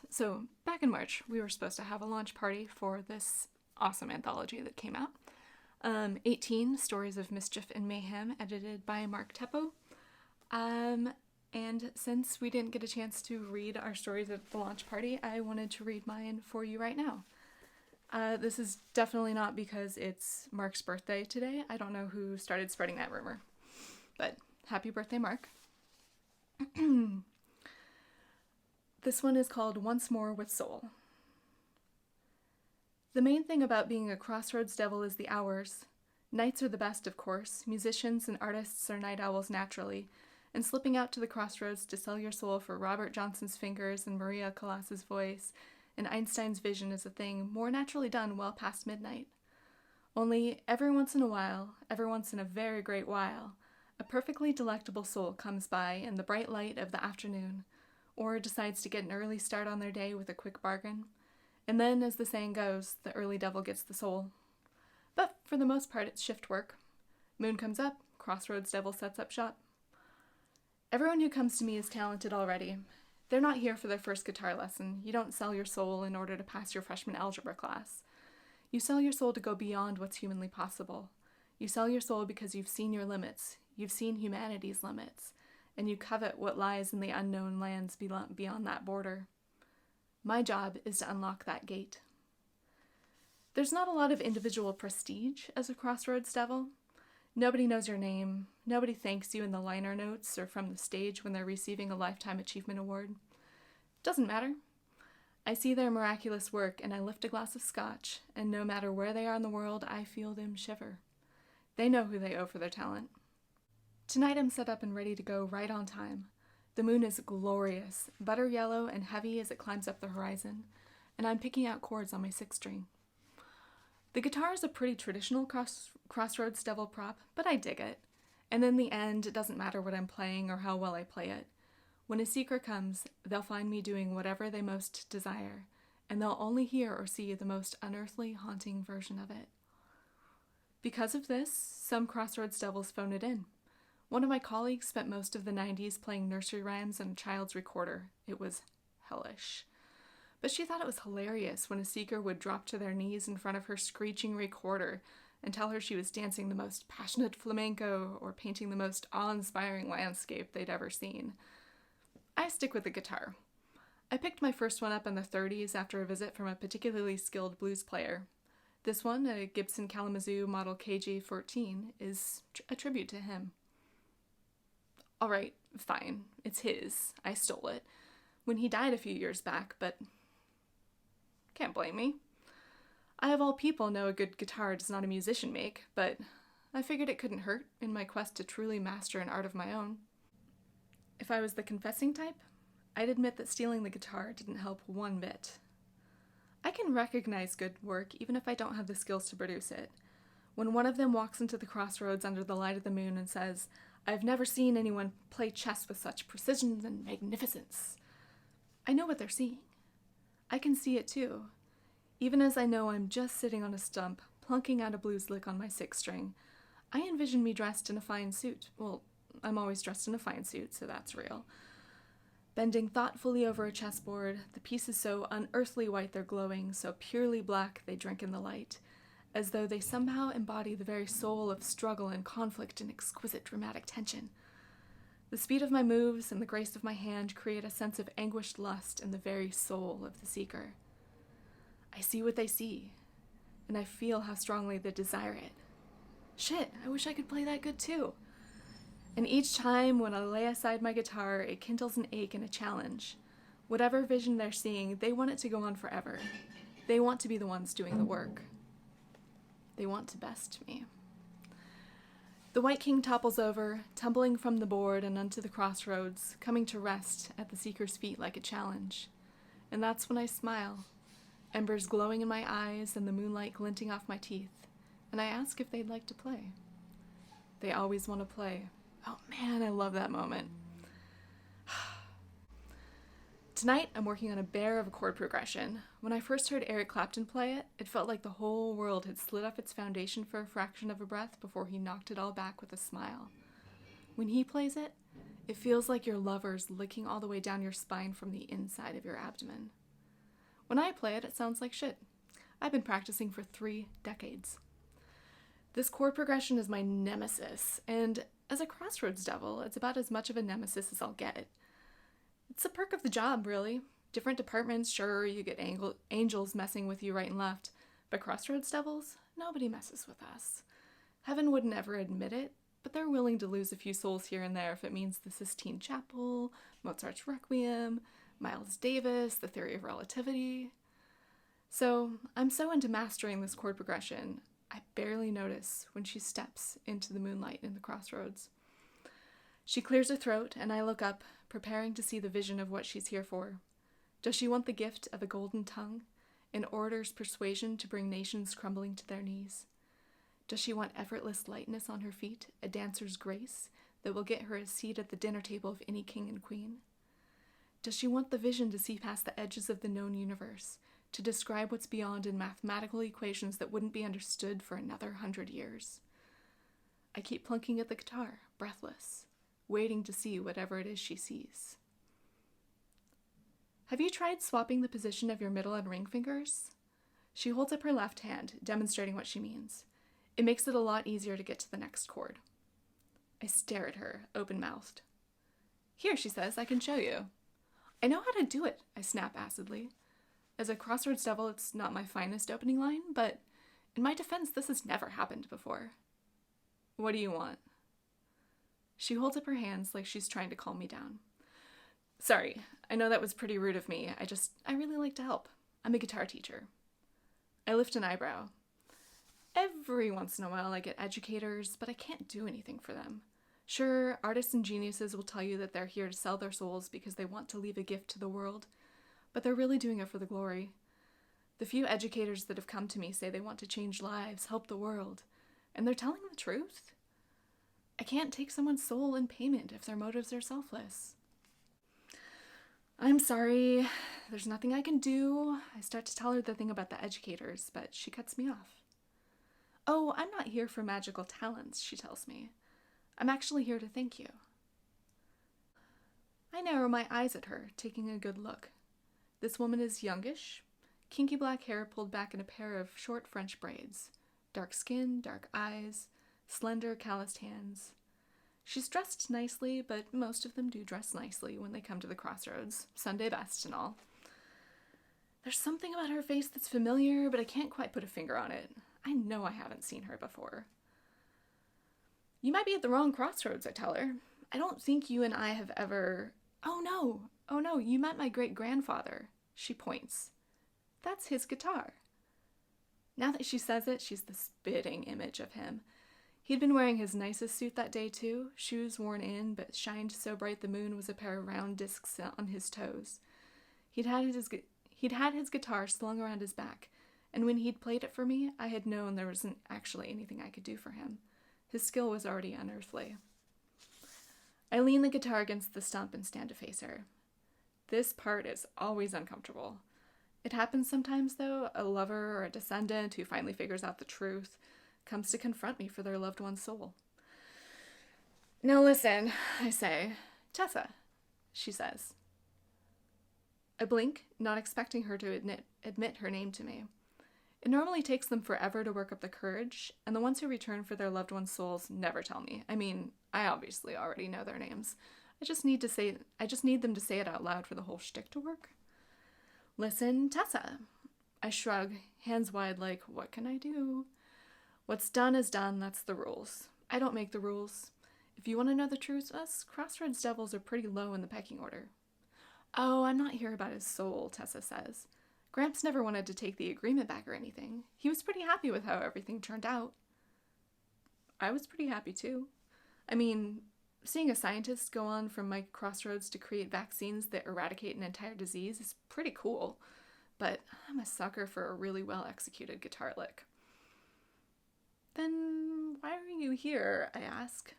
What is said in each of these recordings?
So, back in March, we were supposed to have a launch party for this awesome anthology that came out. 18 Stories of Mischief and Mayhem, edited by Mark Teppo. And since we didn't get a chance to read our stories at the launch party, I wanted to read mine for you right now. This is definitely not because it's Mark's birthday today. I don't know who started spreading that rumor. But happy birthday, Mark. This one is called Once More with Soul. The main thing about being a crossroads devil is the hours. Nights are the best, of course. Musicians and artists are night owls naturally, and slipping out to the crossroads to sell your soul for Robert Johnson's fingers and Maria Callas's voice and Einstein's vision is a thing more naturally done well past midnight. Only every once in a while, every once in a very great while, a perfectly delectable soul comes by in the bright light of the afternoon, or decides to get an early start on their day with a quick bargain. And then, as the saying goes, the early devil gets the soul. But for the most part, it's shift work. Moon comes up, crossroads devil sets up shop. Everyone who comes to me is talented already. They're not here for their first guitar lesson. You don't sell your soul in order to pass your freshman algebra class. You sell your soul to go beyond what's humanly possible. You sell your soul because you've seen your limits. You've seen humanity's limits. And you covet what lies in the unknown lands beyond that border. My job is to unlock that gate. There's not a lot of individual prestige as a crossroads devil. Nobody knows your name. Nobody thanks you in the liner notes or from the stage when they're receiving a Lifetime Achievement Award. Doesn't matter. I see their miraculous work and I lift a glass of scotch, and no matter where they are in the world, I feel them shiver. They know who they owe for their talent. Tonight I'm set up and ready to go right on time. The moon is glorious, butter yellow and heavy as it climbs up the horizon, and I'm picking out chords on my 6-string. The guitar is a pretty traditional crossroads devil prop, but I dig it. And in the end, it doesn't matter what I'm playing or how well I play it. When a seeker comes, they'll find me doing whatever they most desire, and they'll only hear or see the most unearthly, haunting version of it. Because of this, some crossroads devils phone it in. One of my colleagues spent most of the 90s playing nursery rhymes on a child's recorder. It was hellish. But she thought it was hilarious when a seeker would drop to their knees in front of her screeching recorder and tell her she was dancing the most passionate flamenco or painting the most awe-inspiring landscape they'd ever seen. I stick with the guitar. I picked my first one up in the 30s after a visit from a particularly skilled blues player. This one, a Gibson Kalamazoo model KG-14, is a tribute to him. Alright, fine, it's his. I stole it when he died a few years back, but can't blame me. I of all people know a good guitar does not a musician make, but I figured it couldn't hurt in my quest to truly master an art of my own. If I was the confessing type, I'd admit that stealing the guitar didn't help one bit. I can recognize good work even if I don't have the skills to produce it. When one of them walks into the crossroads under the light of the moon and says, "I've never seen anyone play chess with such precision and magnificence," I know what they're seeing. I can see it too. Even as I know I'm just sitting on a stump, plunking out a blues lick on my 6-string, I envision me dressed in a fine suit. Well, I'm always dressed in a fine suit, so that's real. Bending thoughtfully over a chessboard, the pieces so unearthly white they're glowing, so purely black they drink in the light, as though they somehow embody the very soul of struggle and conflict and exquisite dramatic tension. The speed of my moves and the grace of my hand create a sense of anguished lust in the very soul of the seeker. I see what they see, and I feel how strongly they desire it. Shit, I wish I could play that good too. And each time when I lay aside my guitar, it kindles an ache and a challenge. Whatever vision they're seeing, they want it to go on forever. They want to be the ones doing the work. They want to best me. The White King topples over, tumbling from the board and onto the crossroads, coming to rest at the seeker's feet like a challenge. And that's when I smile, embers glowing in my eyes and the moonlight glinting off my teeth, and I ask if they'd like to play. They always want to play. Oh man, I love that moment. Tonight, I'm working on a bear of a chord progression. When I first heard Eric Clapton play it, it felt like the whole world had slid off its foundation for a fraction of a breath before he knocked it all back with a smile. When he plays it, It feels like your lover's licking all the way down your spine from the inside of your abdomen. When I play it, it sounds like shit. I've been practicing for 3 decades. This chord progression is my nemesis, and as a Crossroads Devil, it's about as much of a nemesis as I'll get. It's a perk of the job, really. Different departments, sure, you get angels messing with you right and left, but Crossroads Devils, nobody messes with us. Heaven wouldn't ever admit it, but they're willing to lose a few souls here and there if it means the Sistine Chapel, Mozart's Requiem, Miles Davis, the Theory of Relativity. So, I'm so into mastering this chord progression, I barely notice when she steps into the moonlight in the Crossroads. She clears her throat, and I look up, preparing to see the vision of what she's here for. Does she want the gift of a golden tongue, an orator's persuasion to bring nations crumbling to their knees? Does she want effortless lightness on her feet, a dancer's grace that will get her a seat at the dinner table of any king and queen? Does she want the vision to see past the edges of the known universe, to describe what's beyond in mathematical equations that wouldn't be understood for another 100 years? I keep plunking at the guitar, breathless, waiting to see whatever it is she sees. Have you tried swapping the position of your middle and ring fingers? She holds up her left hand, demonstrating what she means. It makes it a lot easier to get to the next chord. I stare at her, open-mouthed. Here, she says, I can show you. I know how to do it, I snap acidly. As a Crossroads Devil, it's not my finest opening line, but in my defense, this has never happened before. What do you want? She holds up her hands like she's trying to calm me down. Sorry, I know that was pretty rude of me. I really like to help. I'm a guitar teacher. I lift an eyebrow. Every once in a while I get educators, but I can't do anything for them. Sure, artists and geniuses will tell you that they're here to sell their souls because they want to leave a gift to the world, but they're really doing it for the glory. The few educators that have come to me say they want to change lives, help the world, and they're telling the truth. I can't take someone's soul in payment if their motives are selfless. I'm sorry, there's nothing I can do. I start to tell her the thing about the educators, but she cuts me off. Oh, I'm not here for magical talents, she tells me. I'm actually here to thank you. I narrow my eyes at her, taking a good look. This woman is youngish, kinky black hair pulled back in a pair of short French braids, dark skin, dark eyes, slender, calloused hands. She's dressed nicely, but most of them do dress nicely when they come to the Crossroads, Sunday best and all. There's something about her face that's familiar, but I can't quite put a finger on it. I know I haven't seen her before. You might be at the wrong Crossroads, I tell her. I don't think you and I have ever... Oh no, you met my great-grandfather. She points. That's his guitar. Now that she says it, she's the spitting image of him. He'd been wearing his nicest suit that day too, shoes worn in, but shined so bright the moon was a pair of round discs on his toes. He'd had his guitar slung around his back, and when he'd played it for me, I had known there wasn't actually anything I could do for him. His skill was already unearthly. I lean the guitar against the stump and stand to face her. This part is always uncomfortable. It happens sometimes, though. A lover or a descendant who finally figures out the truth comes to confront me for their loved one's soul. Now listen, I say. Tessa, she says. I blink, not expecting her to admit her name to me. It normally takes them forever to work up the courage, and the ones who return for their loved ones' souls never tell me. I mean, I obviously already know their names. I just need them to say it out loud for the whole shtick to work. Listen, Tessa. I shrug, hands wide like, what can I do? What's done is done, that's the rules. I don't make the rules. If you want to know the truth, us Crossroads Devils are pretty low in the pecking order. Oh, I'm not here about his soul, Tessa says. Gramps never wanted to take the agreement back or anything. He was pretty happy with how everything turned out. I was pretty happy too. I mean, seeing a scientist go on from my Crossroads to create vaccines that eradicate an entire disease is pretty cool, but I'm a sucker for a really well-executed guitar lick. Then why are you here, I ask.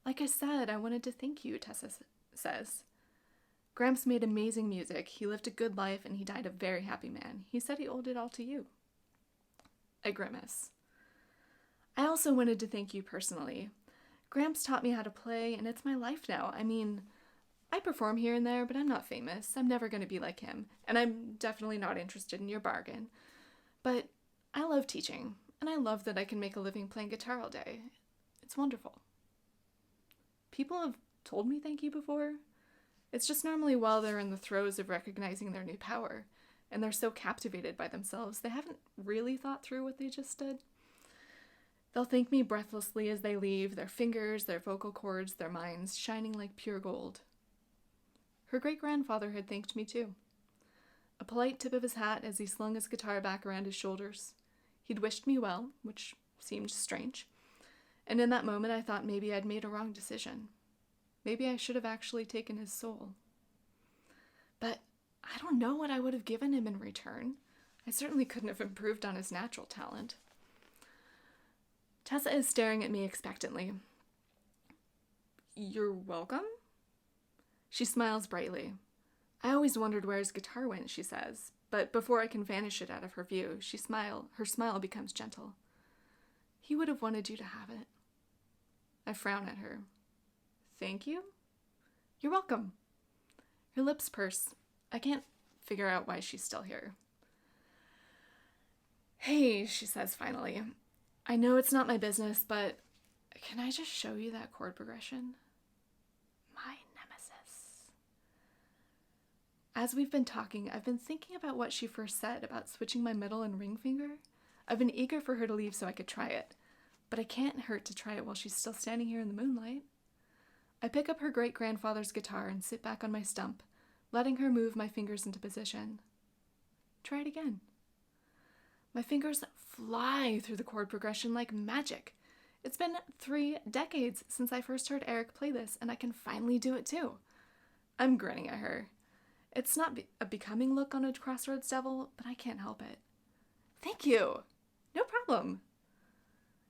Like I said, I wanted to thank you, Tessa says. Gramps made amazing music, he lived a good life, and he died a very happy man. He said he owed it all to you. I grimace. I also wanted to thank you personally. Gramps taught me how to play, and it's my life now. I mean, I perform here and there, but I'm not famous. I'm never going to be like him, and I'm definitely not interested in your bargain. But I love teaching, and I love that I can make a living playing guitar all day. It's wonderful. People have told me thank you before. It's just normally while they're in the throes of recognizing their new power, and they're so captivated by themselves, they haven't really thought through what they just did. They'll thank me breathlessly as they leave, their fingers, their vocal cords, their minds shining like pure gold. Her great-grandfather had thanked me too. A polite tip of his hat as he slung his guitar back around his shoulders. He'd wished me well, which seemed strange. And in that moment I thought maybe I'd made a wrong decision. Maybe I should have actually taken his soul. But I don't know what I would have given him in return. I certainly couldn't have improved on his natural talent. Tessa is staring at me expectantly. You're welcome? She smiles brightly. I always wondered where his guitar went, she says, but before I can vanish it out of her view, her smile becomes gentle. He would have wanted you to have it. I frown at her. Thank you? You're welcome. Her lips purse. I can't figure out why she's still here. Hey, she says finally. I know it's not my business, but can I just show you that chord progression? My nemesis. As we've been talking, I've been thinking about what she first said about switching my middle and ring finger. I've been eager for her to leave so I could try it, but I can't hurt to try it while she's still standing here in the moonlight. I pick up her great-grandfather's guitar and sit back on my stump, letting her move my fingers into position. Try it again. My fingers fly through the chord progression like magic. It's been 3 decades since I first heard Eric play this, and I can finally do it too. I'm grinning at her. It's not a becoming look on a Crossroads devil, but I can't help it. Thank you. No problem.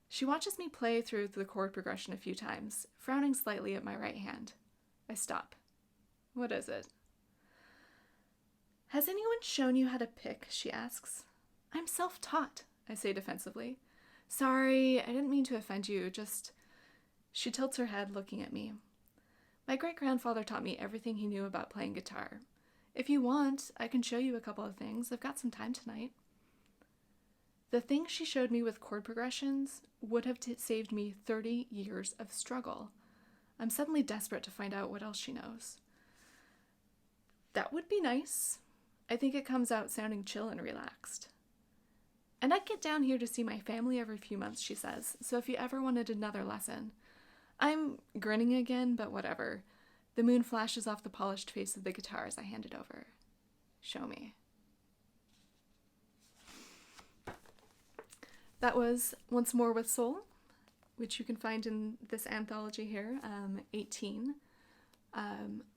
She watches me play through the chord progression a few times, frowning slightly at my right hand. I stop. What is it? Has anyone shown you how to pick? She asks. I'm self-taught, I say defensively. Sorry, I didn't mean to offend you, just... She tilts her head, looking at me. My great-grandfather taught me everything he knew about playing guitar. If you want, I can show you a couple of things. I've got some time tonight. The things she showed me with chord progressions would have saved me 30 years of struggle. I'm suddenly desperate to find out what else she knows. That would be nice. I think it comes out sounding chill and relaxed. And I get down here to see my family every few months, she says, so if you ever wanted another lesson. I'm grinning again, but whatever. The moon flashes off the polished face of the guitar as I hand it over. Show me. That was Once More with Soul, which you can find in this anthology here, 18,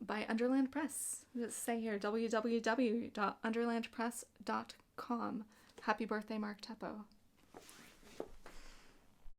by Underland Press. Let's say here, www.underlandpress.com. Happy birthday, Mark Teppo.